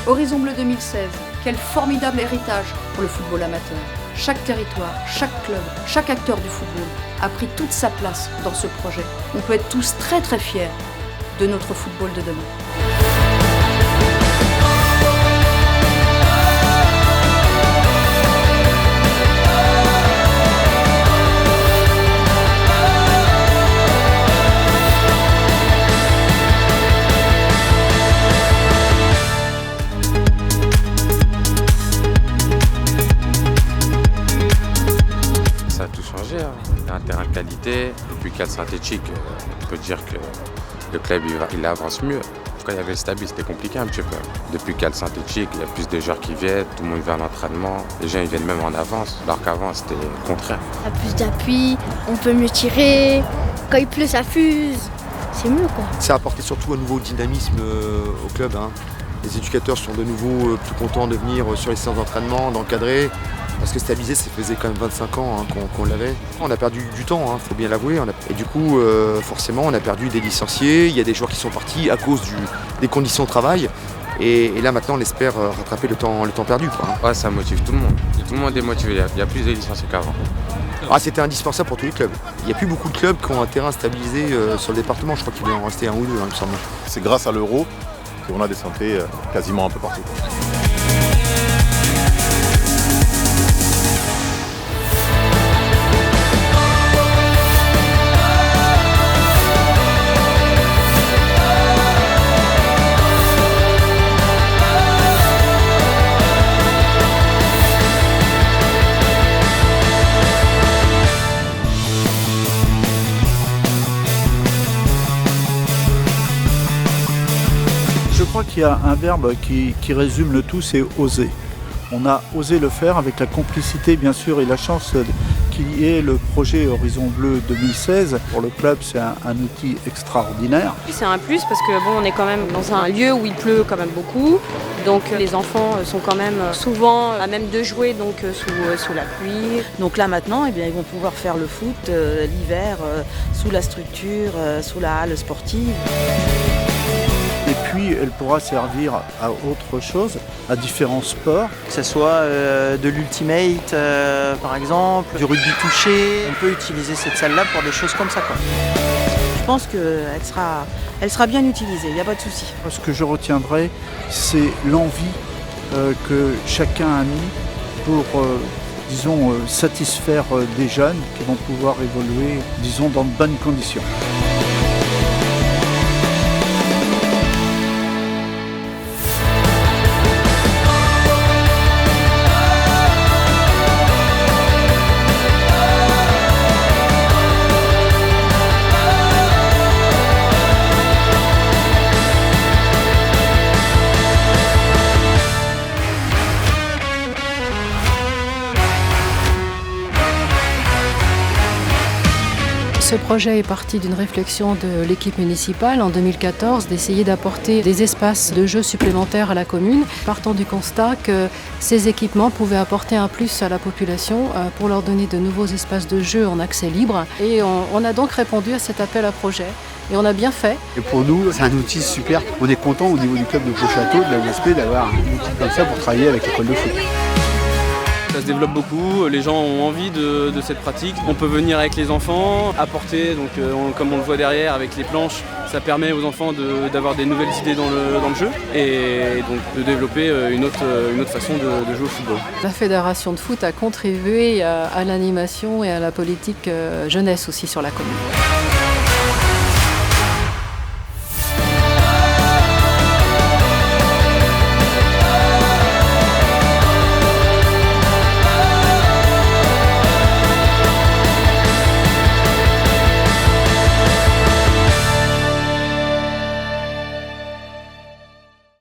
Horizon Bleu 2016, quel formidable héritage pour le football amateur. Chaque territoire, chaque club, chaque acteur du football a pris toute sa place dans ce projet. On peut être tous très très fiers de notre football de demain. Ça a tout changé, hein. Il y a un terrain de qualité, et puis cadre synthétique, on peut dire que le club il avance mieux. Quand il y avait le Stabi, c'était compliqué un petit peu. Depuis cadre synthétique, il y a plus de joueurs qui viennent, tout le monde vient à l'entraînement, les gens ils viennent même en avance, alors qu'avant c'était le contraire. Il y a plus d'appui, on peut mieux tirer, quand il pleut ça fuse, c'est mieux quoi. Ça a apporté surtout un nouveau dynamisme au club, hein. Les éducateurs sont de nouveau plus contents de venir sur les séances d'entraînement, d'encadrer. Parce que stabiliser, ça faisait quand même 25 ans hein, qu'on l'avait. On a perdu du temps, il faut bien l'avouer. Et du coup, forcément, on a perdu des licenciés. Il y a des joueurs qui sont partis à cause des conditions de travail. Et là, maintenant, on espère rattraper le temps perdu, quoi. Ouais, ça motive tout le monde. Tout le monde est motivé. Il y a plus de licenciés qu'avant. Ah, c'était indispensable pour tous les clubs. Il n'y a plus beaucoup de clubs qui ont un terrain stabilisé sur le département. Je crois qu'il doit en rester un ou deux, il me semble. C'est grâce à l'euro qu'on a des santé quasiment un peu partout. Je crois qu'il y a un verbe qui résume le tout, c'est oser. On a osé le faire avec la complicité bien sûr et la chance qu'il y ait le projet Horizon Bleu 2016. Pour le club, c'est un outil extraordinaire. C'est un plus parce que bon, on est quand même dans un lieu où il pleut quand même beaucoup. Donc les enfants sont quand même souvent à même de jouer donc, sous la pluie. Donc là maintenant, eh bien, ils vont pouvoir faire le foot l'hiver sous la structure, sous la halle sportive. Et puis, elle pourra servir à autre chose, à différents sports. Que ce soit de l'ultimate, par exemple, du rugby touché. On peut utiliser cette salle-là pour des choses comme ça, quoi. Je pense qu'elle sera bien utilisée, il n'y a pas de souci. Ce que je retiendrai, c'est l'envie que chacun a mis pour, disons, satisfaire des jeunes qui vont pouvoir évoluer, disons, dans de bonnes conditions. Ce projet est parti d'une réflexion de l'équipe municipale en 2014 d'essayer d'apporter des espaces de jeux supplémentaires à la commune, partant du constat que ces équipements pouvaient apporter un plus à la population pour leur donner de nouveaux espaces de jeux en accès libre. Et on a donc répondu à cet appel à projet. Et on a bien fait. Et pour nous, c'est un outil super. On est content au niveau du club de Pau-Château, de la USP, d'avoir un outil comme ça pour travailler avec l'école de foot. Ça se développe beaucoup, les gens ont envie de cette pratique. On peut venir avec les enfants, apporter, donc, comme on le voit derrière avec les planches, ça permet aux enfants d'avoir des nouvelles idées dans le jeu et donc de développer une autre façon de jouer au football. La fédération de foot a contribué à l'animation et à la politique jeunesse aussi sur la commune.